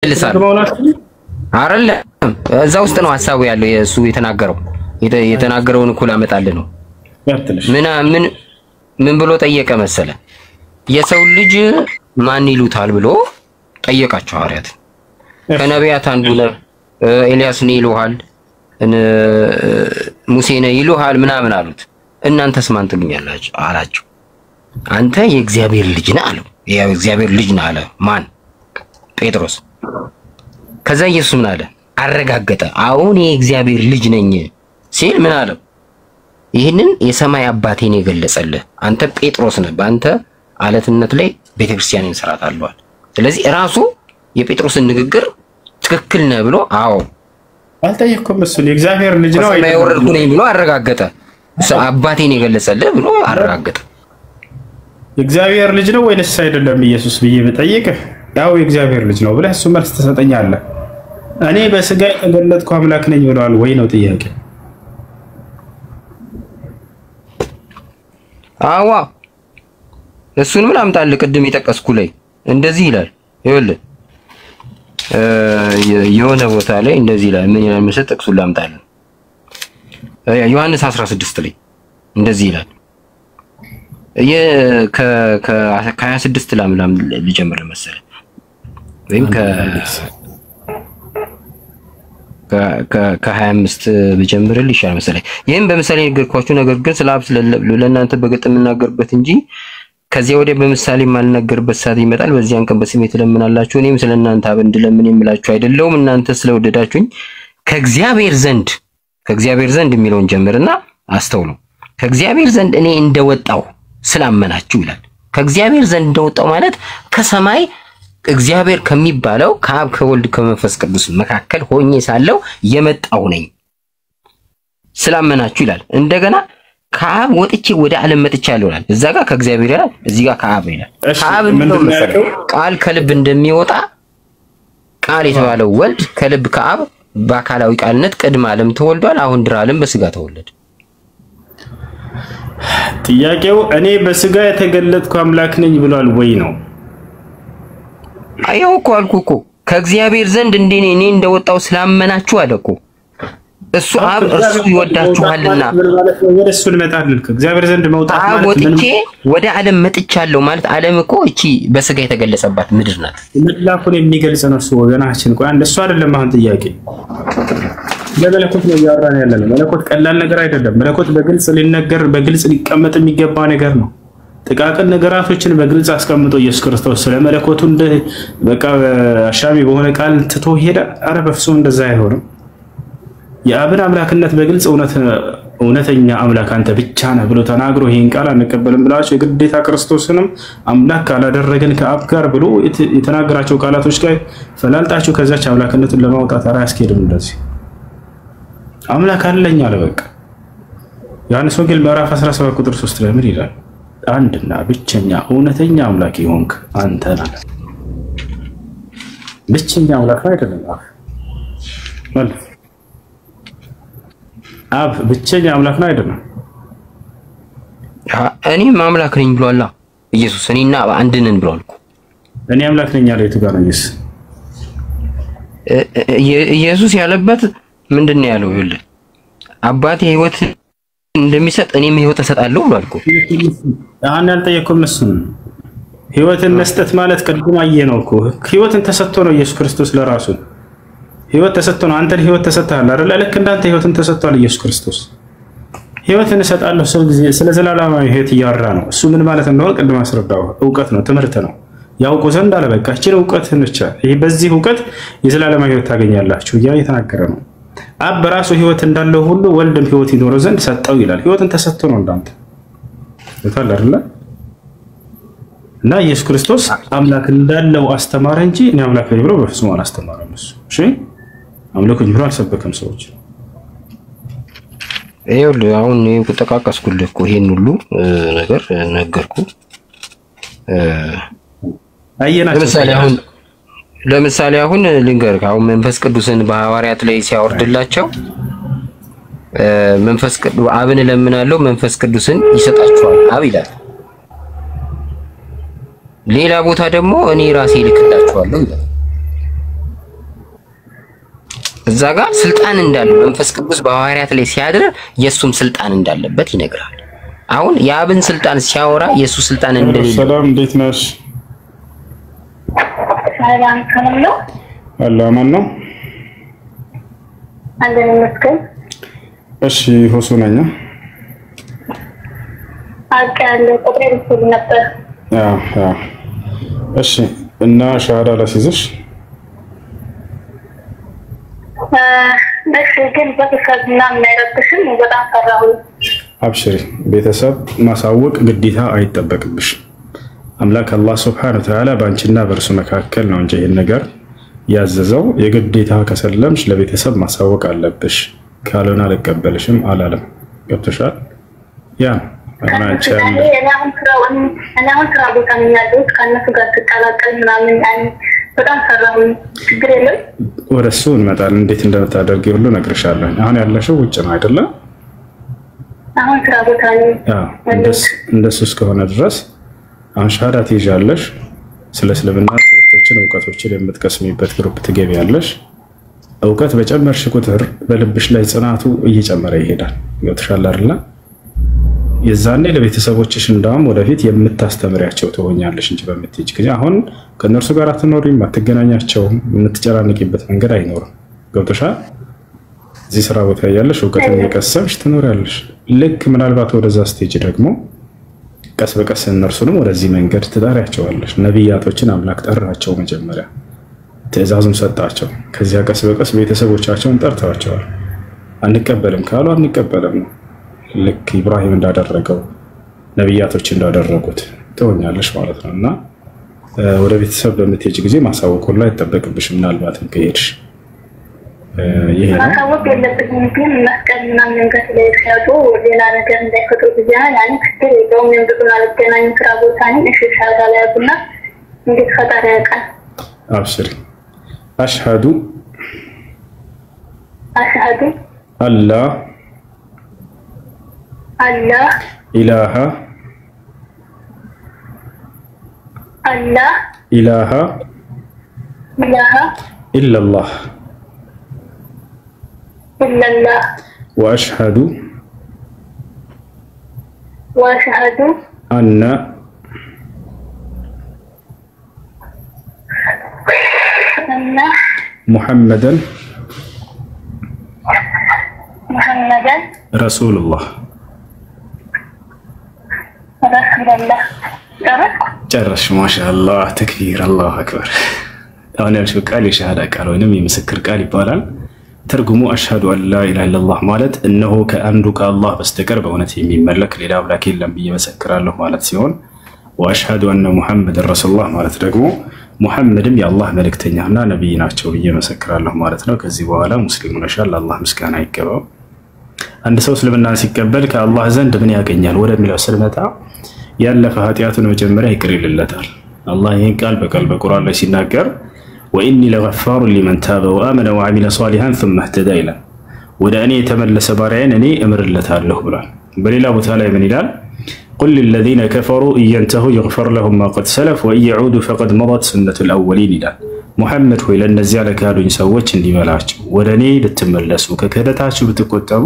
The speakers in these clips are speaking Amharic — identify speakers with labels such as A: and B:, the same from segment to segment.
A: ይልሳል አይደለም እዛ ውስጥ ነው ሐሳቡ ያለው የሱ የተናገረውን እኮ ላመጣልህ ነው ምን ብሎ ጠየቀ መሰለ የሰው ልጅ ማን ይሉታል ብሎ ጠየቃቸው ሐዋርያት ከነቢያት አንዱ ነው ኤልያስ ነው ይሉሃል ሙሴ ነው ይሉሃል ምናምን አሉት እናንተስ ማን ትሉኛላችሁ አላቸው አንተ የእግዚአብሔር ልጅ ነህ አለው ያው እግዚአብሔር ልጅ ነህ አለ ማን ጴጥሮስ ከዛ ኢየሱስ ምን አለ አረጋገጠ አሁን የእግዚአብሔር ልጅ ነኝ ሲል ምን አለ ይሄንን የሰማይ አባቴን የገለጸልህ አንተ ጴጥሮስ ነህ በአንተ አለትነት ላይ ቤተክርስቲያንን እንሰራታለሁ ስለዚህ ራሱ የጴጥሮስን ንግግር ትክክል ነው ብሎ አዎ
B: አልጠየቅኩም እሱ የእግዚአብሔር ልጅ ነው
A: አይወርድኩ ነኝ ብሎ አረጋገጠ አባቴን የገለጸልህ ብሎ አረጋገጠ
B: የእግዚአብሔር ልጅ ነው ወይስ አይደለም ኢየሱስ ብዬ ብጠይቅህ ያው የእግዚአብሔር ልጅ ነው ብለህ እሱ መልስ ተሰጠኛለህ እኔ በስጋ የተገለጥኩ አምላክ ነኝ ብለዋል ወይ ነው ጥያቄ
A: አዋ እሱን ምን አምጣልህ ቅድም የጠቀስኩ ላይ እንደዚህ ይላል ይኸውልህ የሆነ ቦታ ላይ እንደዚህ ይላል ምን ይላል መሰለህ ጥቅሱን ላምጣልህ ዮሐንስ 16 ላይ እንደዚህ ይላል ከ26 ላም ልጀምር መሰለህ ወይም ከ25 ብጀምርልህ ይሻላል መሰለኝ ይሄን በምሳሌ ነገርኳችሁ ነገር ግን ስለ አብ ለእናንተ በግልጥ የምናገርበት እንጂ ከዚያ ወዲያ በምሳሌ ማልነገርበት ሰዓት ይመጣል በዚያን ቀን በስሜ ትለምናላችሁ እኔም ስለእናንተ አብ እንድለምን የምላችሁ አይደለም እናንተ ስለወደዳችሁኝ ከእግዚአብሔር ዘንድ የሚለውን ጀምርና አስተውሉ ከእግዚአብሔር ዘንድ እኔ እንደወጣው ስላመናችሁ ይላል ከእግዚአብሔር ዘንድ እንደወጣው ማለት ከሰማይ እግዚአብሔር ከሚባለው ከአብ ከወልድ ከመንፈስ ቅዱስ መካከል ሆኜ ሳለው የመጣው ነኝ ስላመናችሁ ይላል እንደገና ከአብ ወጥቼ ወደ ዓለም መጥቻለሁ ይላል እዛ ጋር ከእግዚአብሔር ይላል እዚህ ጋር ከአብ ይላል ከአብ ቃል ከልብ እንደሚወጣ ቃል የተባለው ወልድ ከልብ ከአብ በአካላዊ ቃልነት ቅድመ ዓለም ተወልዷል አሁን ድራ ዓለም በስጋ ተወለደ
B: ጥያቄው እኔ በስጋ የተገለጥኩ አምላክ ነኝ ብሏል ወይ ነው
A: አየው እኮ አልኩ እኮ ከእግዚአብሔር ዘንድ እኔ እንደወጣው ስላመናችሁ አለኩ እሱ አብ እርሱ ይወዳችኋልና
B: ወደ እሱ ልመጣልህ ከእግዚአብሔር ዘንድ መውጣት ማለት
A: ወጥቼ ወደ ዓለም መጥቻለሁ ማለት ዓለም እኮ እቺ በስጋ የተገለጸባት ምድር ናት
B: መላኩን የሚገልጽ ነው እሱ ወገናችን ቆይ እንደሱ አይደለም አሁን ጥያቄ ለመለኮት ነው ያወራን ያለነው መለኮት ቀላል ነገር አይደለም መለኮት በግልጽ ሊነገር በግልጽ ሊቀመጥ የሚገባ ነገር ነው ጥቃቅን ነገራቶችን በግልጽ አስቀምጦ ኢየሱስ ክርስቶስ ስለ መለኮቱ እንደ በቃ አሻሚ በሆነ ቃል ትቶ ሄደ አረ በፍጹም እንደዛ አይሆንም የአብን አምላክነት በግልጽ እውነተኛ አምላክ አንተ ብቻ ነህ ብሎ ተናግሮ ይሄን ቃል አንቀበልም ብላችሁ የግዴታ ክርስቶስንም አምላክ ካላደረገን ከአብ ጋር ብሎ የተናገራቸው ቃላቶች ጋር ፈላልጣችሁ ከዛች አምላክነቱን ለማውጣት አራ ያስኬድም እንደዚህ አምላክ አለኝ አለ በቃ ዮሐንስ ወንጌል ምዕራፍ 17 ቁጥር 3 ላይ ምን ይላል አንድና ብቸኛ እውነተኛ አምላክ ይሆንክ አንተ ነህ ብቸኛ አምላክ አይደለም ማለት አብ ብቸኛ አምላክ ነው አይደለም
A: እኔም አምላክ ነኝ ብሏል ኢየሱስ እኔና አብ አንድ ነን ብሏል እኮ
B: እኔ አምላክ ነኝ ያለው የቱ ጋር ነው
A: ኢየሱስ ያለበት ምንድነው ያለው ይኸውልህ አባቴ ህይወት እንደሚሰጥ እኔም ህይወት እሰጣለሁ ብሏል እኮ
B: አሁን ያልጠየቅኩም እሱ ህይወትን መስጠት ማለት ቅድም አየነው እኮ ህይወትን ተሰጥቶ ነው ኢየሱስ ክርስቶስ ለራሱ ህይወት ተሰጥቶ ነው አንተን ህይወት ተሰጥቷል አይደል ልክ እንዳንተ ህይወትን ተሰጥቷል ኢየሱስ ክርስቶስ ህይወትን እሰጣለሁ ስለ ዘላለማዊ ህይወት እያወራ ነው እሱ ምን ማለት እንደሆነ ቅድም አስረዳው ዕውቀት ነው ትምህርት ነው ያውቁ ዘንድ አለ በቃ እቺ ዕውቀትን ብቻ ይሄ በዚህ ዕውቀት የዘላለማዊ ህይወት ታገኛላችሁ ያ የተናገረ ነው አብ በራሱ ህይወት እንዳለው ሁሉ ወልድም ህይወት ይኖረው ዘንድ ሰጠው ይላል ህይወትን ተሰጥቶ ነው እንዳንተ ይታል አይደል እና ኢየሱስ ክርስቶስ አምላክ እንዳለው አስተማረ እንጂ እኔ አምላክ ነኝ ብሎ በፍጹም አላስተማረም እሱ እሺ አምላክ እንጂ ብሎ አልሰበከም ሰዎች
A: ይኸውልህ አሁን ተጠቃቀስኩልህ እኮ ይሄን ሁሉ ነገር ነገርኩ
B: አየናቸው
A: ለምሳሌ አሁን ልንገርህ አሁን መንፈስ ቅዱስን በሐዋርያት ላይ ሲያወርድላቸው መንፈስ ቅዱስ አብን ለምናለው መንፈስ ቅዱስን ይሰጣቸዋል አብ ይላል ሌላ ቦታ ደግሞ እኔ ራሴ ልክላቸዋለሁ ይላል እዛ ጋር ስልጣን እንዳለው መንፈስ ቅዱስ በሐዋርያት ላይ ሲያድር የሱም ስልጣን እንዳለበት ይነግራል። አሁን የአብን ስልጣን ሲያወራ የሱስ ስልጣን እንደሌለ
B: ሰላም እንዴት ነሽ?
C: ሰላም ከመለው
B: አላህ ማን ነው?
C: አንደኛ መስከም
B: እሺ ሁሱ ነኝ።
C: አቃለ ቁጥሬ ልትል ነበር።
B: እሺ እና ሻሃዳ ላሲዝሽ
C: በስ ግን በተሰብና የማይረብሽም በጣም ፈራሁ።
B: አብሽሪ ቤተሰብ ማሳወቅ ግዴታ አይጠበቅብሽ። አምላክ አላህ Subhanahu Wa Ta'ala ባንቺና በርሱ መካከል ነው እንጂ ይሄን ነገር ያዘዘው የግዴታ ከሰለምሽ ለቤተሰብ ማሳወቅ አለብሽ። ካልሆነ አልቀበልሽም አላለም። ገብቶሻል? ያ አናንቺ
C: አሁን ስራ ቦታ ነው ያለሁት። ከእነሱ ጋር ተቀላቀል ምናምን በጣም ፈራሁ። ችግር የለም
B: ወደሱ እንመጣለን። እንዴት እንደምታደርጊ ሁሉ ነግርሻለሁ። አሁን ያለሽው ውጭ ነው አይደለ?
C: አሁን ስራ ቦታ ነው።
B: እንደሱ እስከሆነ ድረስ አሁን ሻሃዳ ትይዣለሽ። ስለ እስልምና ትምህርቶችን እውቀቶችን የምትቀስሚበት ግሩፕ ትገቢያለሽ። እውቀት በጨመርሽ ቁጥር በልብሽ ላይ ጽናቱ እየጨመረ ይሄዳል። ገብቶሻል አይደለ? የዛኔ ለቤተሰቦችሽ እንዳውም ወደፊት የምታስተምሪያቸው ትሆኛለሽ እንጂ በምትሄጂ ጊዜ አሁን ከነርሱ ጋር አትኖሪም፣ አትገናኛቸውም፣ የምትጨራነቂበት መንገድ አይኖርም። ገብቶሻል? እዚህ ስራ ቦታ ያለሽ እውቀትን እየቀሰምሽ ትኖሪያለሽ። ልክ ምናልባት ወደዛ ስቴጅ ደግሞ ቀስ በቀስ እነርሱንም ወደዚህ መንገድ ትጠሪያቸዋለሽ። ነብያቶችን አምላክ ጠራቸው፣ መጀመሪያ ትእዛዙን ሰጣቸው። ከዚያ ቀስ በቀስ ቤተሰቦቻቸውን ጠርተዋቸዋል። አንቀበልም ካሉ አንቀበልም ነው። ልክ ኢብራሂም እንዳደረገው ነብያቶች እንዳደረጉት ትሆኛለሽ ማለት ነውና ወደ ቤተሰብ በምትሄጂ ጊዜ ማሳወቁን ላይ ተጠበቅብሽ። ምናልባትም ከሄድሽ ይሄ ነው
C: ማሳወቅ የለብኝም፣ ግን መስቀል ምናምን ነገር ላይ ሲያጡ ሌላ ነገር እንዳይፈጥሩ ቢያንስ ያን ክፍል የለውም። እንደምን አልገናኝ ስራ ቦታ ነኝ። እሺ ሻሃዳ ላይ አቡና እንዴት ፈጣሪ ያውቃል። አብሽሪ
B: አሽሃዱ
C: አላህ ኢላሃ
B: ኢላላህ وأشهد أن محمدا رسول الله ጨረሽ? ማሻአላህ ተክቢር አላሁ አክበር። አሁን ያልሽው ቃል የሸሃዳ ቃል ወይንም የምስክር ቃል ይባላል። ትርጉሙ አሽሃዱ አን ላ ኢላሃ ኢለላህ ማለት እነሆ ከአንዱ ከአላህ በስተቀር በእውነት የሚመለክ ሌላ አምላክ የለም ብዬ መሰክራለሁ ማለት ሲሆን፣ ወአሽሃዱ አነ ሙሐመድን ረሱሉላህ ማለት ደግሞ ሙሐመድም የአላህ መልእክተኛና ነብይ ናቸው ብዬ መሰክራለሁ ማለት ነው። ከዚህ በኋላ ሙስሊም ነሻል፣ አላህ ምስጋና ይገባው። አንድ ሰው እስልምናን ሲቀበል ከአላህ ዘንድ ምን ያገኛል ወደሚለው ስንመጣ ያለፈ ኃጢአቱን መጀመሪያ ይቅር ይልለታል። አላህ ይህን ቃል በቃል በቁርአን ላይ ሲናገር ወኢኒ ለገፋሩ ሊመን ታበ ወአመነ ወዐሚለ ሷሊሃን ثم اهتدى ይላል። ወደ እኔ የተመለሰ ባሪያዬን እኔ እምርለታለሁ ብሏል። በሌላ ቦታ ላይ ምን ይላል? ቁል للذين كفروا إن ينتهوا يغفر لهم ما قد سلف وإن يعودوا فقد مضت سنة الأولين ይላል። ሙሐመድ ሆይ ለእነዚያ ለካዱኝ ሰዎች እንዲህ በላቸው፣ ወደ እኔ ልትመለሱ ከክህደታችሁ ብትቆጠቡ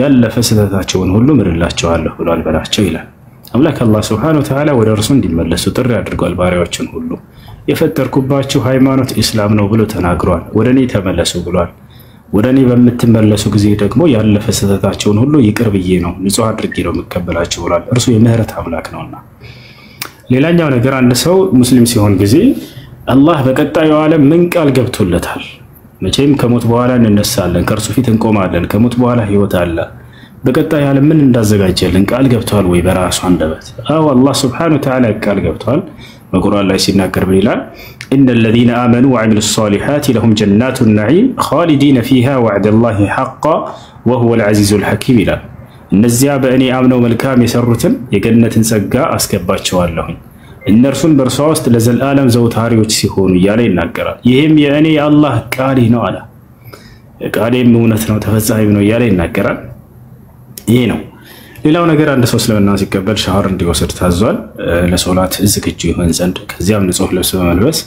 B: ያለፈ ስህተታቸውን ሁሉ እምርላቸዋለሁ ብሏል በላቸው ይላል። አምላክ አላህ Subhanahu Wa Ta'ala ወደ እርሱ እንዲመለሱ ጥሪ አድርጓል። ባሪያዎችን ሁሉ የፈጠርኩባችሁ ሃይማኖት ኢስላም ነው ብሎ ተናግሯል። ወደ እኔ ተመለሱ ብሏል። ወደ እኔ በምትመለሱ ጊዜ ደግሞ ያለፈ ስህተታቸውን ሁሉ ይቅር ብዬ ነው ንጹህ አድርጌ ነው መቀበላችሁ ብሏል። እርሱ የምህረት አምላክ ነውና። ሌላኛው ነገር አንድ ሰው ሙስሊም ሲሆን ጊዜ አላህ በቀጣዩ ዓለም ምን ቃል ገብቶለታል? መቼም ከሞት በኋላ እንነሳለን፣ ከእርሱ ፊት እንቆማለን፣ ከሞት በኋላ ህይወት አለ። በቀጣዩ ዓለም ምን እንዳዘጋጀልን ቃል ገብቷል ወይ? በራሱ አንደበት አው አላህ Subhanahu Wa Ta'ala ቃል ገብቷል። በቁርአን ላይ ሲናገር ብሏል፣ إن الذين آمنوا وعملوا الصالحات لهم جنات النعيم خالدين فيها وعد الله حقا وهو العزيز الحكيم ይላል። እነዚያ በእኔ አምነው መልካም የሰሩትን የገነትን ጸጋ አስገባቸዋለሁ፣ እነርሱን በእርሷ ውስጥ ለዘላለም ዘውታሪዎች ሲሆኑ እያለ ይናገራል። ይህም የእኔ የአላህ ቃል ነው አለ። ቃሌም እውነት ነው ተፈጻሚ ነው እያለ ይናገራል። ይሄ ነው። ሌላው ነገር አንድ ሰው እስልምና ሲቀበል ሻወር እንዲወስድ ታዟል። ለሶላት ዝግጁ ይሆን ዘንድ ከዚያም ንጹህ ልብስ በመልበስ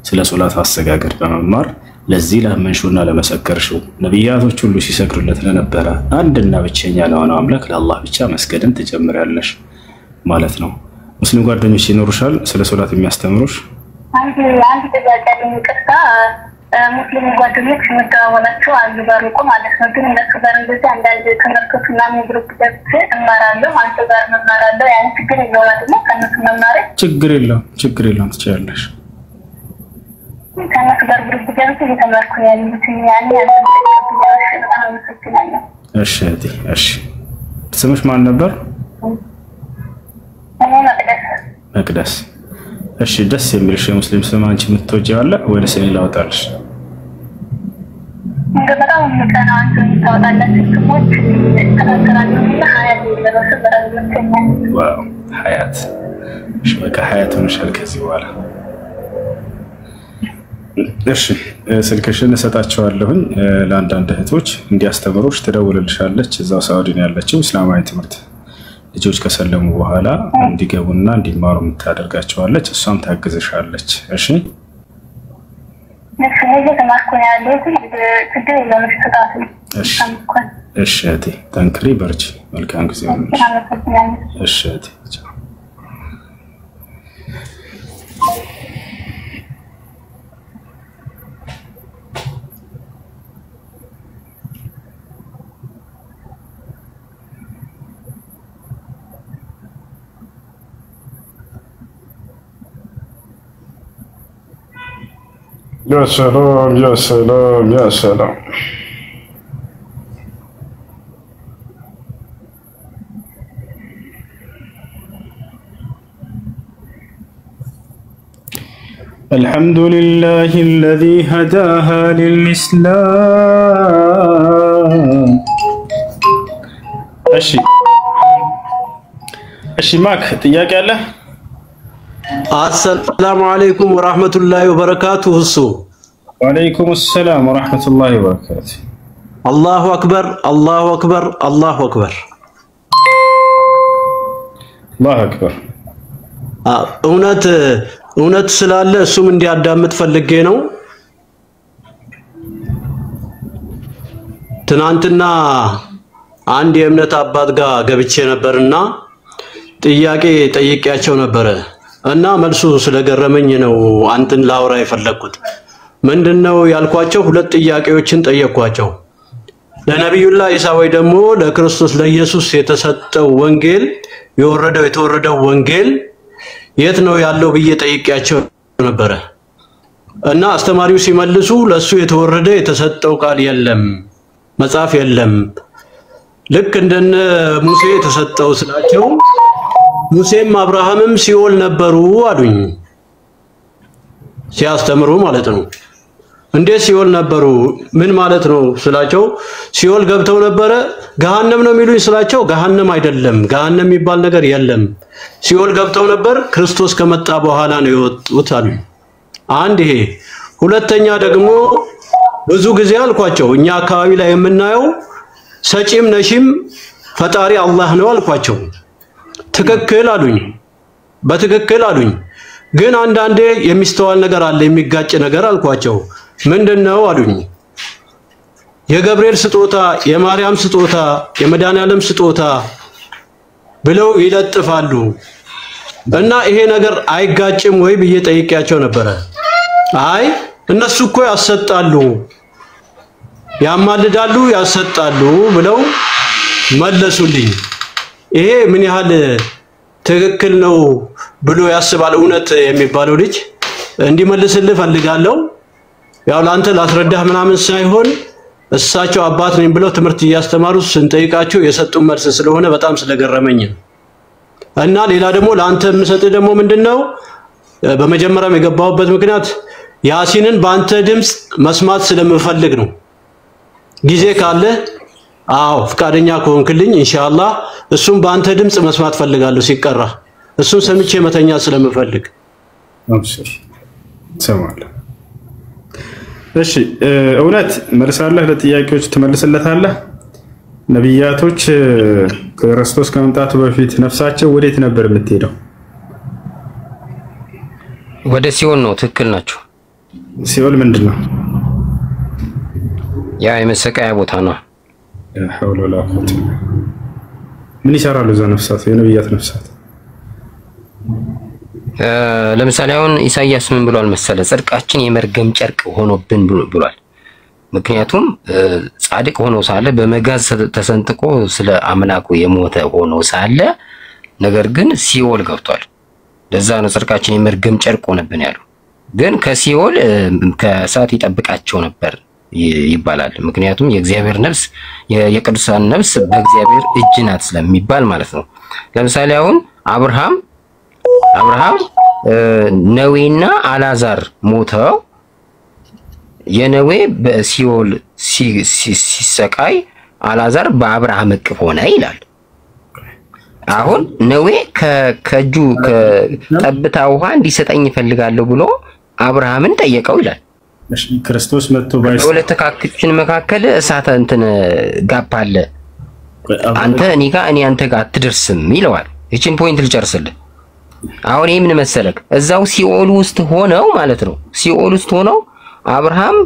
B: ስለ ሶላት አሰጋገድ በመማር ለዚህ ላመንሽውና ለመሰከርሽው ነብያቶች ሁሉ ሲሰግዱለት ለነበረ አንድና ብቸኛ ለሆነው አምላክ ለአላህ ብቻ መስገድን ትጀምሪያለሽ ማለት ነው። ሙስሊም ጓደኞች ይኖሩሻል ስለ ሶላት የሚያስተምሩሽ?
C: አንድ ጥያቄ ልንቀርታ ሙስሊም ጓደኞች መተዋወላቸው አሉ በሩቁ ማለት ነው። ግን እነሱ ጋር እንደዚህ አንዳንድ ትምህርቶችና ግሩፕ ገብቼ እማራለሁ፣ አንተ ጋር እማራለሁ። ያን ችግር የለውም አይደል? ከነሱ መማር ችግር
B: የለውም ትችያለሽ።
C: ከነሱ ጋር ግሩፕ ገብቼ እየተማርኩ ያለሁት ያን በጣም አመሰግናለሁ።
B: እሺ ስምሽ ማን ነበር? መቅደስ። እሺ ደስ የሚልሽ የሙስሊም ስም አንቺ የምትወጂው አለ ወይስ እኔ ላውጣልሽ?
C: በጣም ምቀና አንተ ታውጣለህ ስሞች ተከራከራለሁና ሀያት ይለበስ በራስመተኛ
B: ዋው ሀያት። እሺ በቃ ሀያት ሆነሻል ከዚህ በኋላ። እሺ ስልክሽን እሰጣቸዋለሁኝ ለአንዳንድ እህቶች እንዲያስተምሩሽ ትደውልልሻለች። እዛው ሳውዲ ነው ያለችው። እስላማዊ ትምህርት ልጆች ከሰለሙ በኋላ እንዲገቡና እንዲማሩ የምታደርጋቸዋለች። እሷም ታግዝሻለች። እሺ እሺ እህቴ ጠንክሪ በርቺ። መልካም ጊዜ ይሁንልሽ። እሺ እህቴ
D: يا سلام يا سلام يا سلام.
B: الحمد لله الذي هداها للإسلام. እሺ ማክ ጥያቄ አለ?
E: السلام عليكم ورحمة الله وبركاته.
B: وعليكم السلام ورحمة الله وبركاته.
E: الله أكبر الله أكبر الله أكبر
B: الله أكبر.
E: እውነት ስላለ እሱም እንዲያዳምጥ ፈልጌ ነው። ትናንትና አንድ የእምነት አባት ጋር ገብቼ ነበርና ጥያቄ ጠይቄያቸው ነበር እና መልሱ ስለገረመኝ ነው አንተን ላውራ የፈለኩት። ምንድነው ያልኳቸው? ሁለት ጥያቄዎችን ጠየቅኳቸው። ለነብዩላህ ኢሳ ወይ ደግሞ ለክርስቶስ ለኢየሱስ የተሰጠው ወንጌል የተወረደው ወንጌል የት ነው ያለው ብዬ ጠይቄያቸው ነበር እና አስተማሪው ሲመልሱ ለሱ የተሰጠው ቃል የለም፣ መጽሐፍ የለም። ልክ እንደነ ሙሴ የተሰጠው ስላቸው ሙሴም አብርሃምም ሲኦል ነበሩ አሉኝ። ሲያስተምሩ ማለት ነው። እንዴት ሲኦል ነበሩ ምን ማለት ነው ስላቸው ሲኦል ገብተው ነበረ። ገሃነም ነው የሚሉኝ ስላቸው ገሃነም አይደለም፣ ገሃነም የሚባል ነገር የለም። ሲኦል ገብተው ነበር፣ ክርስቶስ ከመጣ በኋላ ነው የወጡት አሉኝ። አንድ ይሄ። ሁለተኛ ደግሞ ብዙ ጊዜ አልኳቸው እኛ አካባቢ ላይ የምናየው ሰጪም ነሺም ፈጣሪ አላህ ነው አልኳቸው። ትክክል አሉኝ። በትክክል አሉኝ። ግን አንዳንዴ የሚስተዋል ነገር አለ፣ የሚጋጭ ነገር አልኳቸው። ምንድነው አሉኝ። የገብርኤል ስጦታ፣ የማርያም ስጦታ፣ የመድኃኒዓለም ስጦታ ብለው ይለጥፋሉ እና ይሄ ነገር አይጋጭም ወይ ብዬ ጠይቄያቸው ነበር። አይ እነሱ እኮ ያሰጣሉ፣ ያማልዳሉ፣ ያሰጣሉ ብለው መለሱልኝ። ይሄ ምን ያህል ትክክል ነው ብሎ ያስባል እውነት የሚባለው ልጅ እንዲመልስልህ ፈልጋለሁ። ያው ላንተ ላስረዳህ ምናምን ሳይሆን እሳቸው አባት ነኝ ብለው ትምህርት እያስተማሩ ስንጠይቃቸው የሰጡን መልስ ስለሆነ በጣም ስለገረመኝ እና ሌላ ደግሞ ላንተ የምሰጥህ ደግሞ ምንድነው በመጀመሪያም የገባሁበት ምክንያት ያሲንን በአንተ ድምጽ መስማት ስለምፈልግ ነው። ጊዜ ካለ አዎ ፍቃደኛ ከሆንክልኝ ኢንሻአላህ እሱም በአንተ ድምጽ መስማት ፈልጋለሁ ሲቀራ እሱን ሰምቼ መተኛ ስለምፈልግ።
B: አብሽር ሰማለ። እሺ እውነት መልሳለህ ለጥያቄዎች ትመልስለታለህ? ነብያቶች ክርስቶስ ከመምጣቱ በፊት ነፍሳቸው ወዴት ነበር የምትሄደው?
A: ወደ ሲኦል ነው። ትክክል ናቸው።
B: ሲኦል ምንድነው?
A: ያ የመሰቃያ ቦታ ነው።
B: ሐውለ ወላ ቁወተ ምን ይሰራሉ እዛ ነፍሳት የነብያት ነፍሳት?
A: ለምሳሌ አሁን ኢሳይያስ ምን ብሏል መሰለ? ጽድቃችን የመርገም ጨርቅ ሆኖብን ብሏል። ምክንያቱም ጻድቅ ሆኖ ሳለ በመጋዝ ተሰንጥቆ ስለ አምላኩ የሞተ ሆኖ ሳለ ነገር ግን ሲኦል ገብቷል። ለዛ ነው ጽድቃችን የመርገም ጨርቅ ሆነብን ያለው። ግን ከሲኦል ከእሳት ይጠብቃቸው ነበር ይባላል። ምክንያቱም የእግዚአብሔር ነፍስ የቅዱሳን ነፍስ በእግዚአብሔር እጅ ናት ስለሚባል ማለት ነው። ለምሳሌ አሁን አብርሃም ነዌና አላዛር ሞተው የነዌ በሲኦል ሲሰቃይ አላዛር በአብርሃም እቅፍ ሆነ ይላል። አሁን ነዌ ከእጁ ከጠብታ ውሃ እንዲሰጠኝ ይፈልጋለሁ ብሎ አብርሃምን ጠየቀው ይላል።
B: እሺ ክርስቶስ መጥቶ ባይስ
A: በሁለት ተካክችን መካከል እሳት እንትን ጋፕ አለ። አንተ እኔ ጋር እኔ አንተ ጋር አትደርስም ይለዋል። እቺን ፖይንት ልጨርስልህ። አሁን ይሄ ምን መሰለክ? እዛው ሲኦል ውስጥ ሆነው ማለት ነው። ሲኦል ውስጥ ሆነው አብርሃም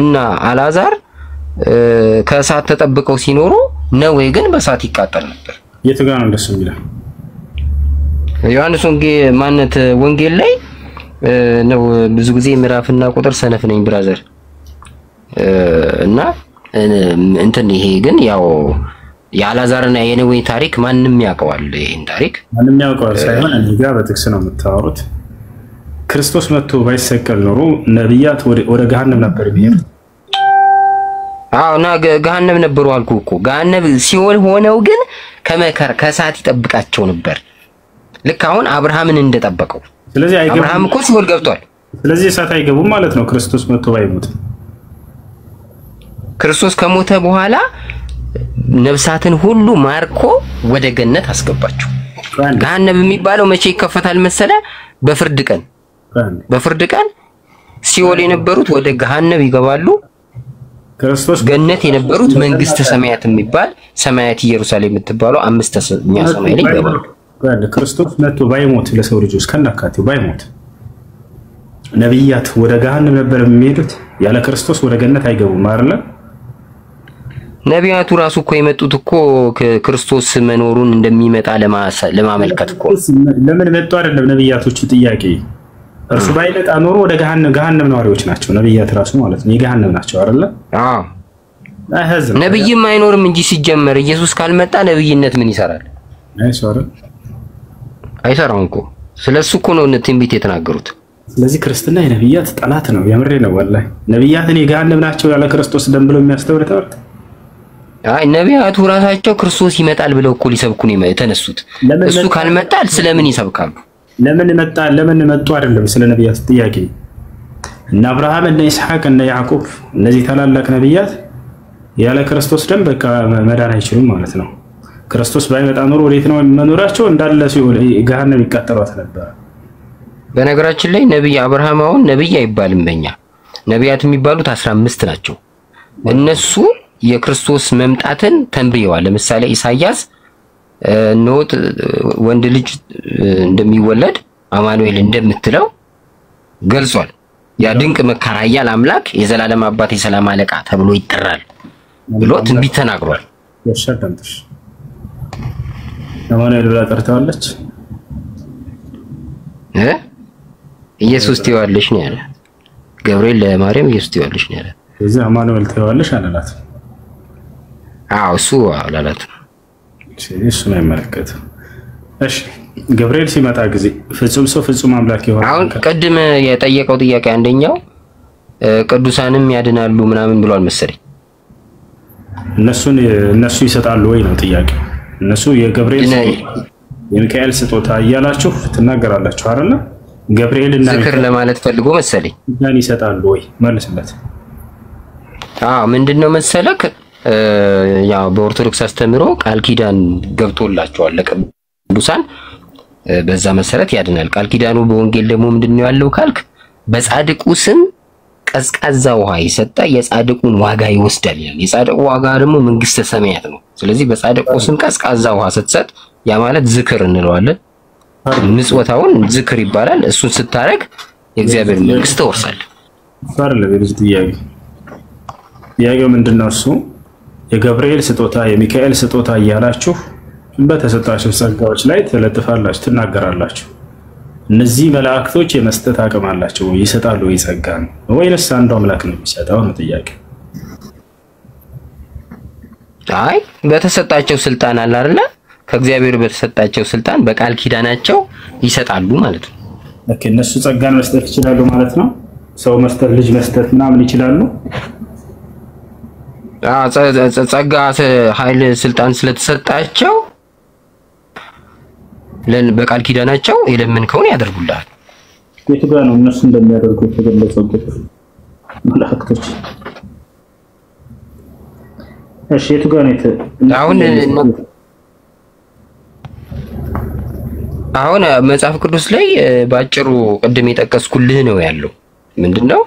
A: እና አላዛር ከእሳት ተጠብቀው ሲኖሩ ነዌ ግን በእሳት ይቃጠል ነበር።
B: የት ጋር ነው እንደሱ የሚለው?
A: ዮሐንስ ወንጌል ላይ ነው። ብዙ ጊዜ ምዕራፍና ቁጥር ሰነፍ ነኝ ብራዘር እና እንትን ይሄ ግን ያው የአላዛርና የነዌ ታሪክ ማንንም ያውቀዋል። ይሄን ታሪክ
B: ማንንም ያውቀዋል ሳይሆን እኔ ጋር በጥቅስ ነው የምታወሩት። ክርስቶስ መጥቶ ባይሰቀል ኖሮ ነብያት ወደ ገሃነም ነበር የሚሄዱት።
A: አዎና ገሃነም ነበሩ አልኩ እኮ። ገሃነም ሲኦል ሆነው ግን ከመከራ ከእሳት ይጠብቃቸው ነበር። ልክ አሁን አብርሃምን እንደጠበቀው።
B: ስለዚህ
A: አብርሃም እኮ ሲኦል ገብቷል።
B: ስለዚህ እሳት አይገቡም ማለት ነው። ክርስቶስ መጥቶ ባይሞት
A: ክርስቶስ ከሞተ በኋላ ነፍሳትን ሁሉ ማርኮ ወደ ገነት አስገባቸው። ገሃነም የሚባለው መቼ ይከፈታል መሰለ? በፍርድ ቀን ሲኦል የነበሩት ወደ ገሃነም ይገባሉ።
B: ክርስቶስ
A: ገነት የነበሩት መንግስተ ሰማያት የሚባል ሰማያት ኢየሩሳሌም የምትባለው አምስተኛ ሰማይ ላይ ይገባሉ።
B: ክርስቶስ መጥቶ ባይሞት ለሰው ልጆች ከናካቴው ባይሞት ነብያት ወደ ገሃነም ነበር የሚሄዱት። ያለ ክርስቶስ ወደ ገነት አይገቡም አይደል?
A: ነቢያቱ ራሱ እኮ የመጡት እኮ ክርስቶስ መኖሩን እንደሚመጣ ለማመልከት እኮ።
B: ለምን መጡ አይደለም ነብያቶቹ ጥያቄ። እርሱ ባይመጣ ኖሮ ወደ ገሃነም ነዋሪዎች ናቸው ነብያት ራሱ ማለት ነው። የገሃነም ናቸው አይደል?
A: አዎ
B: አይhazም።
A: ነብይም አይኖርም እንጂ ሲጀመር ኢየሱስ ካልመጣ ነብይነት ምን ይሰራል? አይሰራም እኮ። ስለሱ እኮ ነው ትንቢት የተናገሩት።
B: ስለዚህ ክርስትና የነብያት ጠላት ነው። የምሬ ነው ወላሂ። ነብያት የገሃነም ናቸው ያለ ክርስቶስ ደም ብሎ የሚያስተምር ተወርት
A: አይ ነቢያቱ ራሳቸው ክርስቶስ ይመጣል ብለው እኮ ሊሰብኩ ነው የተነሱት። እሱ ካልመጣ ስለምን ይሰብካሉ? ለምን መጡ አይደለም ስለ ነቢያት ጥያቄ። እና አብርሃም እና ይስሐቅ እና ያዕቆብ እነዚህ ታላላቅ ነቢያት ያለ ክርስቶስ ደም በቃ መዳን አይችሉም ማለት ነው። ክርስቶስ ባይመጣ ኖሮ ወዴት ነው መኖራቸው? እንዳለ ሲሆን ገሃነም ይቃጠሏት ነበር። በነገራችን ላይ ነብይ አብርሃም አሁን ነብይ አይባልም። በእኛ ነቢያት የሚባሉት 15 ናቸው። እነሱ የክርስቶስ መምጣትን ተንብየዋል። ለምሳሌ ኢሳይያስ ኖት ወንድ ልጅ እንደሚወለድ አማኑኤል እንደምትለው ገልጿል። ያ ድንቅ መካር ኃያል አምላክ የዘላለም አባት የሰላም አለቃ ተብሎ ይጠራል ብሎ ትንቢት ተናግሯል።
B: ያሻደምጥሽ አማኑኤል ብላ ጠርታለች።
A: ኢየሱስ ትይዋለሽ ነው ያለ ገብርኤል ለማርያም ኢየሱስ ትይዋለሽ ነው ያለ።
B: እዚህ አማኑኤል ትይዋለሽ አላላት።
A: አዎ እሱ አላላት።
B: እሱ ነው የሚመለከተው። እሺ ገብርኤል ሲመጣ ጊዜ ፍጹም ሰው ፍጹም አምላክ ይሆናል።
A: አሁን ቀድም የጠየቀው ጥያቄ አንደኛው ቅዱሳንም ያድናሉ ምናምን ብሏል መሰለኝ።
B: እነሱ ይሰጣሉ ወይ ነው ጥያቄ። እነሱ የገብርኤል የሚካኤል ስጦታ እያላችሁ ትናገራላችሁ አይደል? ገብርኤል እና
A: ዝክር ለማለት ፈልጎ መሰለኝ
B: ያን ይሰጣሉ ወይ መልስለት።
A: ምንድነው መሰለክ ያው በኦርቶዶክስ አስተምሮ ቃል ኪዳን ገብቶላቸዋል ለቅዱሳን። በዛ መሰረት ያድናል። ቃል ኪዳኑ በወንጌል ደግሞ ምንድነው ያለው ካልክ በጻድቁ ስም ቀዝቃዛ ውሃ የሰጠ የጻድቁን ዋጋ ይወስዳል ይላል። የጻድቁ ዋጋ ደግሞ መንግስተ ሰማያት ነው። ስለዚህ በጻድቁ ስም ቀዝቃዛ ውሃ ስትሰጥ ያ ማለት ዝክር እንለዋለን። ምጽወታውን ዝክር ይባላል። እሱን ስታረግ የእግዚአብሔር መንግስት ትወርሳለህ።
B: ፈርለ በዚህ ጥያቄ ጥያቄው ምንድነው? እሱ የገብርኤል ስጦታ የሚካኤል ስጦታ እያላችሁ በተሰጣችሁ ጸጋዎች ላይ ትለጥፋላችሁ፣ ትናገራላችሁ። እነዚህ መላእክቶች የመስጠት አቅም አላቸው ወይ? ይሰጣሉ ወይ? ጸጋን ወይንስ አንዱ አምላክ ነው የሚሰጠው ነው ጥያቄ።
A: አይ በተሰጣቸው ስልጣን አለ አይደለ? ከእግዚአብሔር በተሰጣቸው ስልጣን በቃል ኪዳናቸው ይሰጣሉ ማለት ነው።
B: ኦኬ፣ እነሱ ጸጋን መስጠት ይችላሉ ማለት ነው። ሰው መስጠት፣ ልጅ መስጠት ምናምን ይችላሉ።
A: ጸጋ፣ ኃይል፣ ስልጣን ስለተሰጣቸው በቃል ኪዳናቸው የለመንከውን ያደርጉልሃል።
B: የቱ ጋር ነው እነሱ እንደሚያደርጉ የተገለጸው መላእክቶች? እሺ የቱ ጋር ነው? አሁን
A: መጽሐፍ ቅዱስ ላይ ባጭሩ ቅድም የጠቀስኩልህ ነው ያለው። ምንድነው?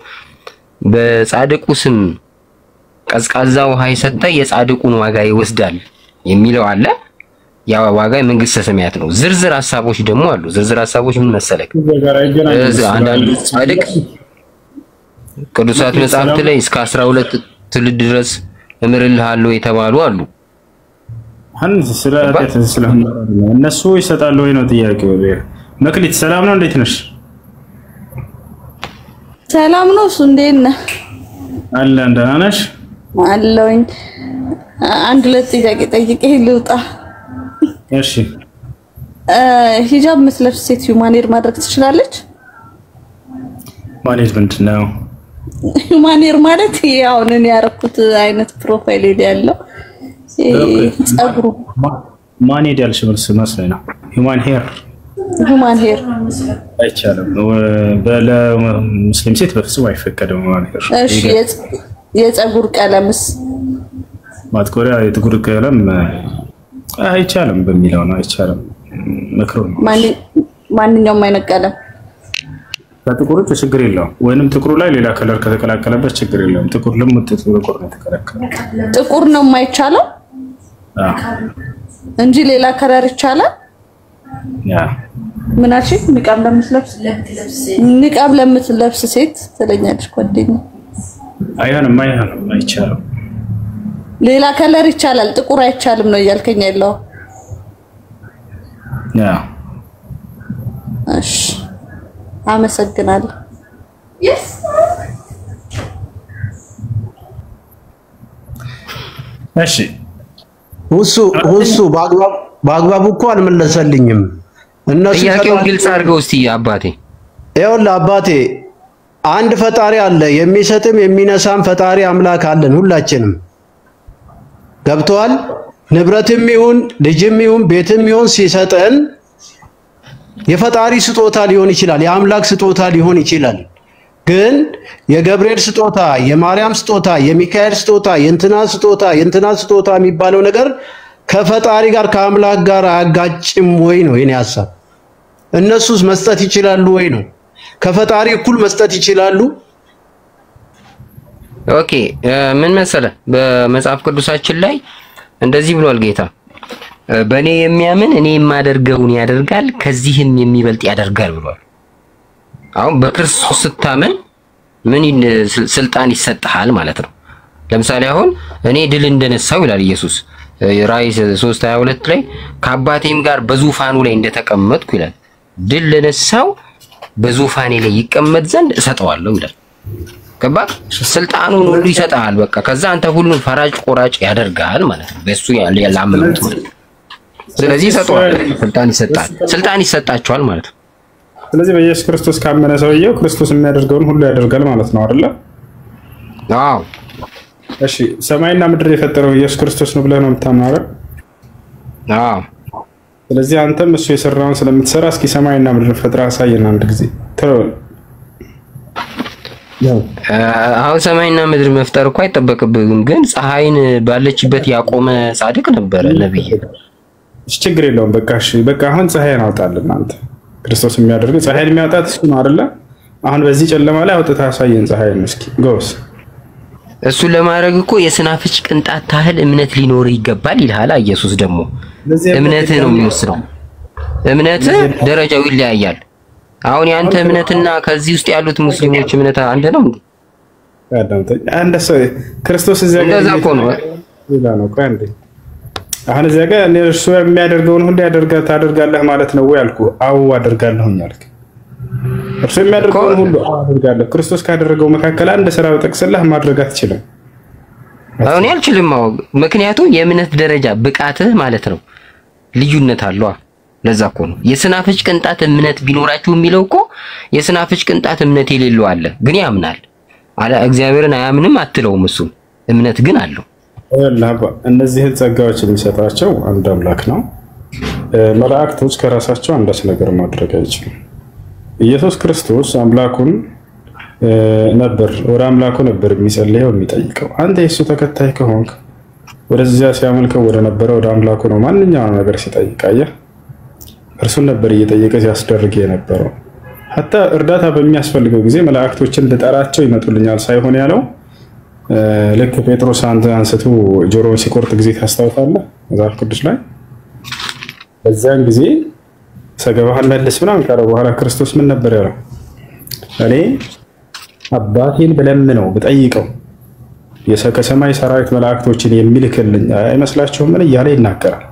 A: በጻድቁ ስም ቀዝቃዛ ውሃ የሰጠ የጻድቁን ዋጋ ይወስዳል የሚለው አለ። ያ ዋጋ የመንግስተ ሰማያት ነው። ዝርዝር ሐሳቦች ደግሞ አሉ። ዝርዝር ሐሳቦች ምን መሰለክ? አንዳንዱ ጻድቅ ቅዱሳት መጽሐፍት ላይ እስከ 12 ትውልድ ድረስ እምርልሃለሁ የተባሉ አሉ። እነሱ ይሰጣሉ ወይ ነው ጥያቄው። መክሊት ሰላም ነው? እንዴት ነሽ?
F: ሰላም ነው። እሱ እንዴት ነህ?
B: አለን። ደህና ነሽ?
F: አለሁኝ። አንድ ሁለት ጥያቄ ጠይቄ ልውጣ።
B: እሺ።
F: ሂጃብ መስለሽ ሴት ሁማኔር ማድረግ ትችላለች?
B: ማኔር ምንድን ነው?
F: ሁማኔር ማለት ያው እኔ ያደረኩት አይነት ፕሮፋይል ያለው ጸጉሩ
B: ማኔድ ያልሽ መስሎኝ ነው። ሁማን ሄር አይቻልም። በሙስሊም ሴት በፍጹም አይፈቀድም ሁማን ሄር።
F: እሺ የጸጉር ቀለምስ?
B: ማጥቆሪያ የጥቁር ቀለም አይቻልም በሚለው ነው። አይቻልም መክሮ ነው።
F: ማንኛውም አይነት ቀለም
B: በጥቁሩ ችግር የለውም። ወይንም ጥቁሩ ላይ ሌላ ከለር ከተቀላቀለበት ችግር የለውም። ጥቁር ልሙጥ ጥቁር ነው የተከለከለው።
F: ጥቁር ነው የማይቻለው እንጂ ሌላ ከለር ይቻላል።
B: ያ
F: ምናቺ ንቃብ ለምትለብስ ሴት ትለኛለች ጓደኛዬ።
B: አይሆንም አይቻልም።
F: ሌላ ከለር ይቻላል፣ ጥቁር አይቻልም ነው እያልከኝ ያለው?
B: ያ
F: እሺ አመሰግናለሁ።
B: እሺ
E: ሁሱ በአግባቡ እኮ አልመለሰልኝም። እነሱ
A: ጥያቄውን ግልጽ አድርገው እስቲ አባቴ።
E: ይኸውልህ አባቴ አንድ ፈጣሪ አለ፣ የሚሰጥም የሚነሳም ፈጣሪ አምላክ አለን ሁላችንም። ገብቶሃል? ንብረትም ይሁን ልጅም ይሁን ቤትም ይሁን ሲሰጠን የፈጣሪ ስጦታ ሊሆን ይችላል፣ የአምላክ ስጦታ ሊሆን ይችላል። ግን የገብርኤል ስጦታ፣ የማርያም ስጦታ፣ የሚካኤል ስጦታ፣ የእንትና ስጦታ የሚባለው ነገር ከፈጣሪ ጋር ከአምላክ ጋር አያጋጭም ወይ ነው የኔ ሐሳብ። እነሱስ መስጠት ይችላሉ ወይ ነው? ከፈጣሪ እኩል መስጠት ይችላሉ?
A: ኦኬ ምን መሰለ፣ በመጽሐፍ ቅዱሳችን ላይ እንደዚህ ብሏል ጌታ፣ በእኔ የሚያምን እኔ የማደርገውን ያደርጋል ከዚህም የሚበልጥ ያደርጋል ብሏል። አሁን በክርስቶስ ስታመን ምን ስልጣን ይሰጥሃል ማለት ነው። ለምሳሌ አሁን እኔ ድል እንደነሳው ይላል ኢየሱስ ራእይ 3:22 ላይ ከአባቴም ጋር በዙፋኑ ላይ እንደተቀመጥኩ ይላል። ድል ለነሳው በዙፋኔ ላይ ይቀመጥ ዘንድ እሰጠዋለሁ ይላል። ገባ? ስልጣኑን ሁሉ ይሰጣል። በቃ ከዛ አንተ ሁሉን ፈራጅ ቆራጭ ያደርጋል ማለት ነው። በሱ ያላመኑት ማለት ነው። ስለዚህ ይሰጣል፣ ስልጣን ይሰጣቸዋል ማለት ነው።
B: ስለዚህ በኢየሱስ ክርስቶስ ካመነ ሰውየው ክርስቶስ የሚያደርገውን ሁሉ ያደርጋል ማለት ነው አይደለ?
A: አዎ።
B: እሺ ሰማይና ምድር የፈጠረው ኢየሱስ ክርስቶስ ነው ብለህ ነው የምታምነው አይደል?
A: አዎ።
B: ስለዚህ አንተም እሱ የሰራውን ስለምትሰራ እስኪ ሰማይና ምድር ፈጥረህ አሳየን አንድ ጊዜ ተው።
A: አሁን ሰማይና ምድር መፍጠር እኮ አይጠበቅብህም፣ ግን ፀሐይን ባለችበት ያቆመ ጻድቅ ነበረ ነብይ።
B: እሺ ችግር የለውም። በቃ እሺ በቃ አሁን ፀሐይን አውጣልን አንተ። ክርስቶስ የሚያደርገው ፀሐይን የሚያወጣት እሱ ነው አይደለ? አሁን በዚህ ጨለማ ላይ አውጥተህ አሳየን ፀሐይን እስኪ ጎስ።
A: እሱ ለማድረግ እኮ የስናፍጭ ቅንጣት ታህል እምነት ሊኖር ይገባል ይልሃል ኢየሱስ። ደግሞ እምነትህ ነው የሚወስነው። እምነትህ ደረጃው ይለያያል። አሁን ያንተ እምነትና ከዚህ ውስጥ ያሉት ሙስሊሞች እምነት አንድ ነው እንዴ?
B: አንድ ሰው ክርስቶስ እዚያ ጋር
A: እንደዛ እኮ ነው።
B: ሌላ ነው። ቆይ አንዴ አሁን እዚያ ጋር እርሱ የሚያደርገውን ሁሉ ታደርጋለህ ማለት ነው ወይ አልኩ። አዎ አደርጋለሁኝ አልክ። እርሱ የሚያደርገውን ሁሉ አደርጋለሁ። ክርስቶስ ካደረገው መካከል አንድ ስራ በጠቅስልህ ማድረግ አትችልም።
A: እኔ አልችልም። ምክንያቱም የእምነት ደረጃ ብቃትህ ማለት ነው ልዩነት አለው። ለዛ እኮ ነው የስናፍጭ ቅንጣት እምነት ቢኖራችሁ የሚለው እኮ የስናፍጭ ቅንጣት እምነት የሌለው አለ ግን ያምናል አለ እግዚአብሔርን አያምንም አትለውም። እሱ እምነት ግን አለው።
B: እነዚህን ጸጋዎች የሚሰጣቸው አንድ አምላክ ነው። መላእክቶች ከራሳቸው አንዳች ነገር ማድረግ አይችሉም። ኢየሱስ ክርስቶስ አምላኩን ነበር ወደ አምላኩ ነበር የሚጸልየው የሚጠይቀው። አንተ የሱ ተከታይ ከሆንክ ወደዚያ ሲያመልከው ወደ ነበረ ወደ አምላኩ ነው ማንኛውንም ነገር ሲጠይቃየ እርሱን ነበር እየጠየቀ ሲያስደርግ የነበረው። ሐታ እርዳታ በሚያስፈልገው ጊዜ መላእክቶችን ልጠራቸው ይመጡልኛል ሳይሆን ያለው ልክ ጴጥሮስ አንስቶ ጆሮውን ሲቆርጥ ጊዜ ታስታውሳለህ መጽሐፍ ቅዱስ ላይ። በዛን ጊዜ ሰገባህን መልስ ምናምን ካለ በኋላ ክርስቶስ ምን ነበር ያለው? እኔ አባቴን ብለምነው ብጠይቀው ከሰማይ ሰራዊት መላእክቶችን የሚልክልኝ አይመስላችሁም? ምን እያለ ይናገራል።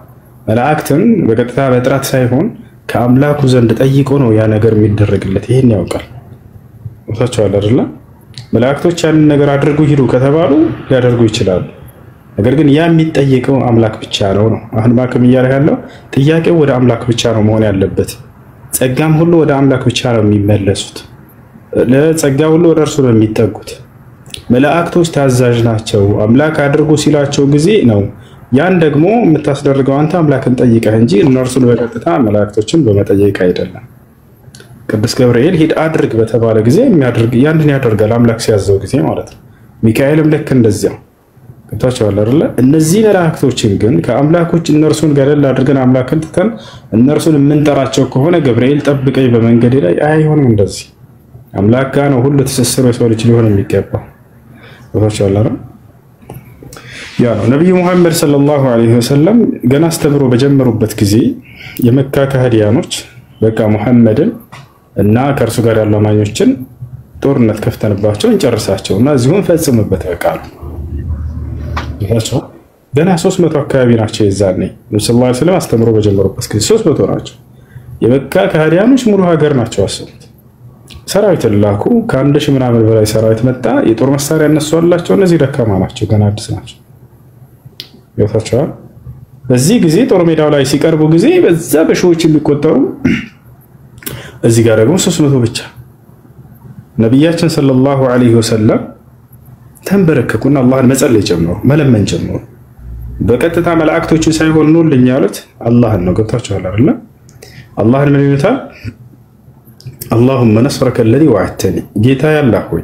B: መላእክትን በቀጥታ በጥራት ሳይሆን ከአምላኩ ዘንድ ጠይቆ ነው ያ ነገር የሚደረግለት። ይሄን ያውቃል። ወጣቻለ አይደለ? መላእክቶች ያንን ነገር አድርጉ ሂዱ ከተባሉ ሊያደርጉ ይችላሉ። ነገር ግን ያ የሚጠየቀው አምላክ ብቻ ነው። አሁን ማከም እያለ ያለው ጥያቄው ወደ አምላክ ብቻ ነው መሆን ያለበት። ጸጋም ሁሉ ወደ አምላክ ብቻ ነው የሚመለሱት። ለጸጋ ሁሉ ወደ እርሱ ነው የሚጠጉት። መላእክቶች ታዛዥ ናቸው። አምላክ አድርጉ ሲላቸው ጊዜ ነው ያን ደግሞ የምታስደርገው አንተ አምላክን ጠይቀህ እንጂ እነርሱን በቀጥታ መላእክቶችን በመጠየቅ አይደለም። ቅዱስ ገብርኤል ሂድ አድርግ በተባለ ጊዜ የሚያደርግ ያንን ያደርጋል አምላክ ሲያዘው ጊዜ ማለት ነው። ሚካኤልም ልክ እንደዚያው ከተቻለ አይደለ? እነዚህ መላእክቶችን ግን ከአምላኮች እነርሱን ገለል አድርገን አምላክን ትተን እነርሱን የምንጠራቸው ከሆነ ገብርኤል ጠብቀኝ በመንገዴ ላይ አይሆንም። እንደዚህ አምላክ ጋር ነው ሁሉ ተሰስሮ የሰው ልጅ ሊሆን የሚገባው። ከተቻለ አይደል? ያ ነው ነብዩ መሐመድ ሰለላሁ ዐለይሂ ወሰለም ገና አስተምሮ በጀመሩበት ጊዜ የመካ ከሃዲያኖች በቃ መሐመድን እና ከእርሱ ጋር ያሉ አማኞችን ጦርነት ከፍተንባቸው እንጨርሳቸውና እዚሁን ፈጽምበት በቃሉ ይላቸው። ገና 300 አካባቢ ናቸው የዛኔ ነብዩ ሰለላሁ ዐለይሂ ወሰለም አስተምሮ በጀመሩበት ጊዜ 300 ናቸው። የመካ ከሃዲያኖች ሙሉ ሀገር ናቸው አሰቡት። ሰራዊት ላኩ። ከአንድ ሺህ ምናምን በላይ ሰራዊት መጣ። የጦር መሳሪያ እነሱ አላቸው። እነዚህ ደካማ ናቸው፣ ገና አዲስ ናቸው። ይወታቸዋል። በዚህ ጊዜ ጦር ሜዳው ላይ ሲቀርቡ ጊዜ በዛ በሺዎች የሚቆጠሩ እዚህ ጋር ደግሞ 300 ብቻ። ነብያችን ሰለላሁ ዐለይሂ ወሰለም ተንበረከኩና አላህን መጸለይ ጀመሩ፣ መለመን ጀመሩ። በቀጥታ መላእክቶችን ሳይሆን ኑልኝ ያሉት አላህን ነው። ገብታችኋል አይደል? አላህን ምን ይሉታል? اللهم نصرك الذي وعدتني ጌታ ያላህ ሆይ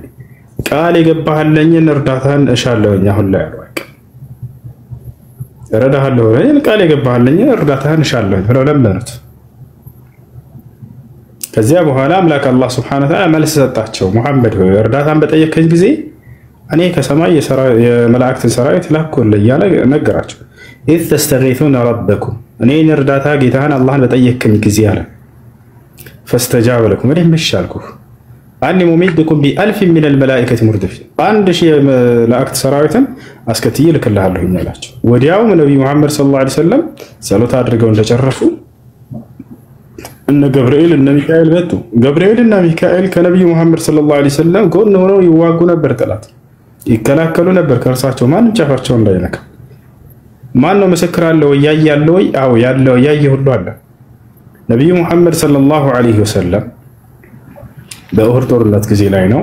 B: ቃል የገባህልኝን እርዳታን እሻለሁኝ። አሁን ላይ አልዋቅ እረዳሃለሁ ወይ ቃል የገባህልኝን እርዳታን እሻለሁኝ ብለው ለመኑት። ከዚያ በኋላ አምላክ አላህ Subhanahu Wa Ta'ala መልስ ሰጣቸው። መሐመድ ሆይ እርዳታን በጠየቀኝ ጊዜ እኔ ከሰማይ የመላእክትን ሰራዊት ላኩልኝ ያለ ነገራቸው። إذ تستغيثون ربكم እኔን እርዳታ ጌታህን አላህን በጠየቀኝ ጊዜ አለ فاستجاب لكم እኔ መሻልኩህ አንኒ ሙሚድኩም ቢ1000 من الملائكة مردفين 1000 መላእክት ሰራዊትን አስከትዬ ልክልሃለሁ ይላቸው። ወዲያው ነብዩ መሐመድ ሰለላሁ ዐለይሂ ወሰለም ጸሎት አድርገው እንደጨረሱ እነ ገብርኤል እነ ሚካኤል መጡ። ገብርኤል እና ሚካኤል ከነብዩ መሐመድ ሰለላሁ ዐለይሂ ወሰለም ጎን ሆነው ይዋጉ ነበር፣ ጠላት ይከላከሉ ነበር። ከርሳቸው ማንም ጫፋቸው እንዳይነካ። ማን ነው ምስክር አለው ያያለው ወይ? አዎ ያለው ያየ ሁሉ አለ። ነብዩ መሐመድ ሰለላሁ ዐለይሂ ወሰለም በኡሁድ ጦርነት ጊዜ ላይ ነው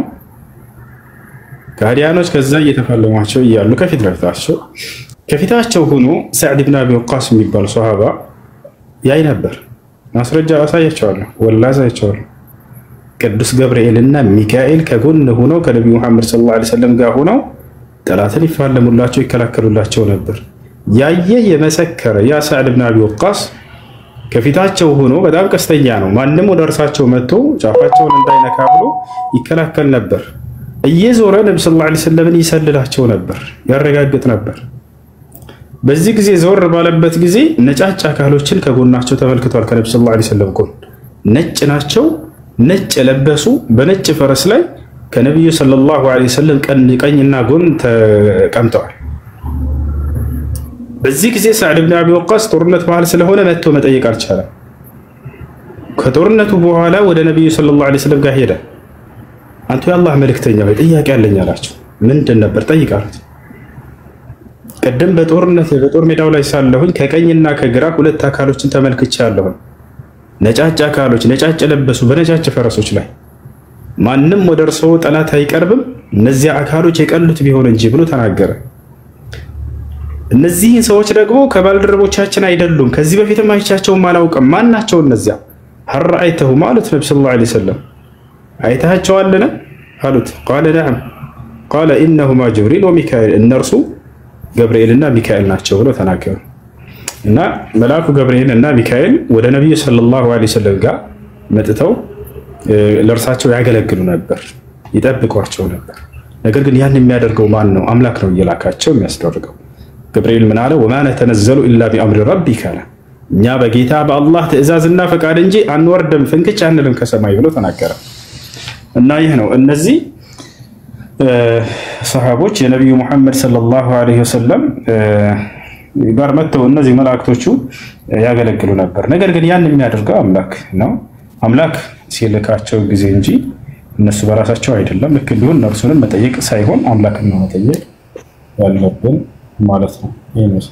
B: ከሃዲያኖች ከዛ እየተፋለሟቸው እያሉ ከፊታቸው ሆኖ ሰዕድ ኢብኑ አቢ ወቃስ የሚባል ሷሃባ ያይ ነበር። ማስረጃ አሳያቸዋለሁ፣ ወላሂ አሳያቸዋለሁ። ቅዱስ ገብርኤልና ሚካኤል ከጎን ሆነው ከነብዩ መሐመድ ሰለላሁ ዐለይሂ ወሰለም ጋር ሆነው ጠላትን ይፋለሙላቸው ይከላከሉላቸው ነበር። ያየ የመሰከረ ያ ሰዕድ ኢብኑ አቢ ወቃስ ከፊታቸው ሆኖ በጣም ቀስተኛ ነው። ማንም ወደ እርሳቸው መጥቶ ጫፋቸውን እንዳይነካ ብሎ ይከላከል ነበር። እየዞረ ነብዩ ሰለላሁ ዐለይሂ ወሰለም ይሰልላቸው ነበር፣ ያረጋግጥ ነበር። በዚህ ጊዜ ዘወር ባለበት ጊዜ ነጫጭ አካሎችን ከጎናቸው ተመልክቷል። ከነብዩ ሰለላሁ ዐለይሂ ወሰለም ጎን ነጭ ናቸው፣ ነጭ ለበሱ፣ በነጭ ፈረስ ላይ ከነብዩ ሰለላሁ ዐለይሂ ወሰለም ቀኝና ጎን ተቀምጠዋል። በዚህ ጊዜ ሳዕድ ብን አቢ ወቃስ ጦርነት መሃል ስለሆነ መጥቶ መጠየቅ አልቻለም። ከጦርነቱ በኋላ ወደ ነብዩ ሰለላሁ ዐለይሂ ወሰለም ጋር ሄደ። አንተ የአላህ መልእክተኛ ሆይ ጥያቄ አለኝ አላቸው። ምንድን ነበር? ጠይቅ አሉት። ቀደም በጦር ሜዳው ላይ ሳለሁኝ ከቀኝና ከግራ ሁለት አካሎችን ተመልክቻለሁ። ነጫጭ አካሎች፣ ነጫጭ ለበሱ በነጫጭ ፈረሶች ላይ ማንም ወደ እርሶ ጠላት አይቀርብም እነዚያ አካሎች የቀሉት ቢሆን እንጂ ብሎ ተናገረ። እነዚህ ሰዎች ደግሞ ከባልደረቦቻችን አይደሉም፣ ከዚህ በፊትም አይቻቸውም አላውቅም። ማን ናቸው እነዚያ? ሀር አይተሁ ማለት ነብዩ ሰለላሁ ዐለይሂ ወሰለም አይታቸዋልን አሉት። ቃለ ነዓም ቃለ ኢነሁማ ጅብሪል ወሚካኤል እነርሱ ገብርኤልና ሚካኤል ናቸው ብሎ ተናገሩ። እና መልአኩ ገብርኤልና ሚካኤል ወደ ነብዩ ሰለላሁ ዐለይሂ ወሰለም ጋር መጥተው ለእርሳቸው ያገለግሉ ነበር፣ ይጠብቋቸው ነበር። ነገር ግን ያን የሚያደርገው ማን ነው? አምላክ ነው እየላካቸው የሚያስደርገው። ገብርኤል ምን አለ? ወማ ነተነዘሉ ኢላ ቢአምሪ ረቢከ አለ። እኛ በጌታ በአላህ ትእዛዝና ፈቃድ እንጂ አንወርድም ፍንክች አንልም ከሰማይ ብሎ ተናገረ። እና ይህ ነው እነዚህ ሰሃቦች የነብዩ መሐመድ ሰለላሁ ዐለይሂ ወሰለም ጋር መጥተው እነዚህ መላእክቶቹ ያገለግሉ ነበር። ነገር ግን ያን የሚያደርገው አምላክ ነው። አምላክ ሲልካቸው ጊዜ እንጂ እነሱ በራሳቸው አይደለም። ልክ እንዲሁም እነርሱንም መጠየቅ ሳይሆን አምላክን ነው መጠየቅ ያለብን ማለት ነው። ይሄ ነው።